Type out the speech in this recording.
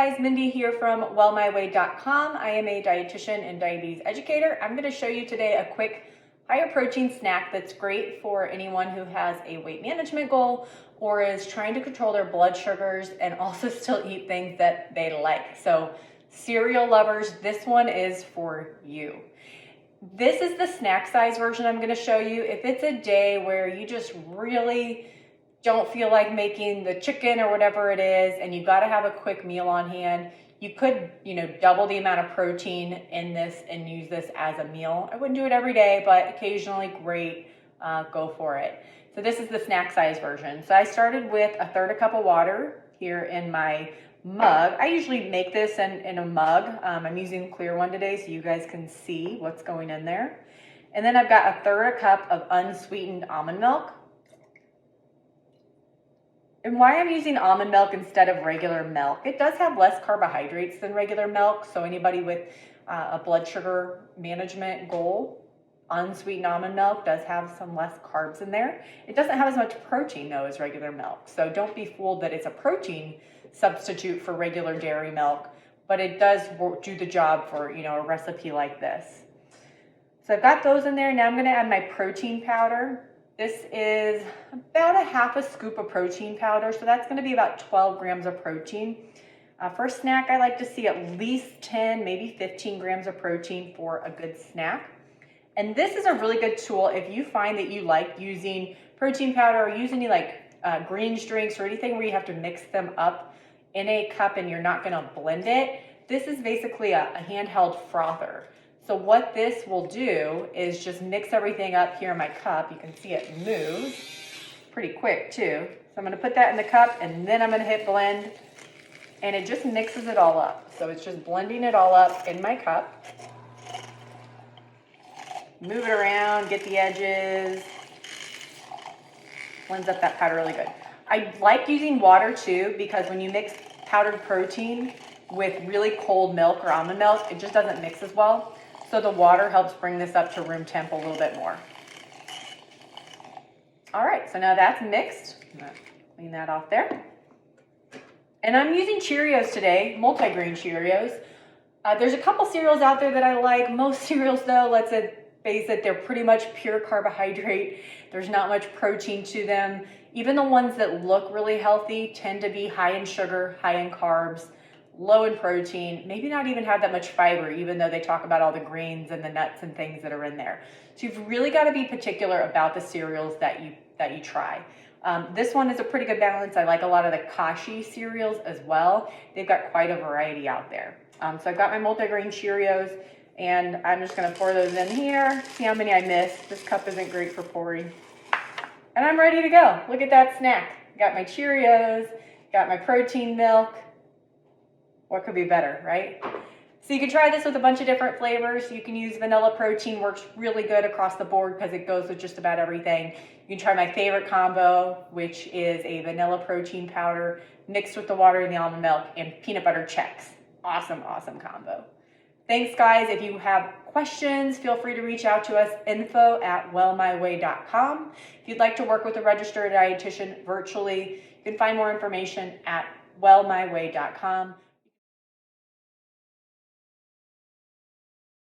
guys, Mindy here from wellmyway.com. I am a dietitian and diabetes educator. I'm going to show you today a quick higher protein snack that's great for anyone who has a weight management goal or is trying to control their blood sugars and also still eat things that they like. So cereal lovers, this one is for you. This is the snack size version I'm going to show you. If it's a day where you just really don't feel like making the chicken or whatever it is, and you've got to have a quick meal on hand, you could, double the amount of protein in this and use this as a meal. I wouldn't do it every day, but occasionally, great, go for it. So this is the snack size version. So I started with 1/3 cup of water here in my mug. I usually make this in a mug. I'm using a clear one today so you guys can see what's going in there. And then I've got 1/3 cup of unsweetened almond milk. And why I'm using almond milk instead of regular milk, it does have less carbohydrates than regular milk. So anybody with a blood sugar management goal, unsweetened almond milk does have some less carbs in there. It doesn't have as much protein though as regular milk. So don't be fooled that it's a protein substitute for regular dairy milk, but it does do the job for, a recipe like this. So I've got those in there. Now I'm going to add my protein powder. This is about 1/2 scoop of protein powder, so that's going to be about 12 grams of protein. For a snack, I like to see at least 10, maybe 15 grams of protein for a good snack. And this is a really good tool if you find that you like using protein powder or use any greens drinks or anything where you have to mix them up in a cup and you're not going to blend it. This is basically a handheld frother. So what this will do is just mix everything up here in my cup. You can see it moves pretty quick too. So I'm going to put that in the cup and then I'm going to hit blend and it just mixes it all up. So it's just blending it all up in my cup. Move it around, get the edges. Blends up that powder really good. I like using water too because when you mix powdered protein with really cold milk or almond milk, it just doesn't mix as well. So the water helps bring this up to room temp a little bit more. All right, so now that's mixed. I'm gonna clean that off there. And I'm using Cheerios today, multigrain Cheerios. There's a couple cereals out there that I like. Most cereals though, let's face it, they're pretty much pure carbohydrate. There's not much protein to them. Even the ones that look really healthy tend to be high in sugar, high in carbs, low in protein, maybe not even have that much fiber, even though they talk about all the grains and the nuts and things that are in there. So you've really got to be particular about the cereals that you try. This one is a pretty good balance. I like a lot of the Kashi cereals as well. They've got quite a variety out there. So I've got my multigrain Cheerios and I'm just going to pour those in here. See how many I missed. This cup isn't great for pouring. And I'm ready to go. Look at that snack. Got my Cheerios, got my protein milk. What could be better, right? So you can try this with a bunch of different flavors. You can use vanilla protein, works really good across the board because it goes with just about everything. You can try my favorite combo, which is a vanilla protein powder mixed with the water and the almond milk and peanut butter Chex. Awesome, awesome combo. Thanks guys. If you have questions, feel free to reach out to us, info@wellmyway.com. If you'd like to work with a registered dietitian virtually, you can find more information at wellmyway.com.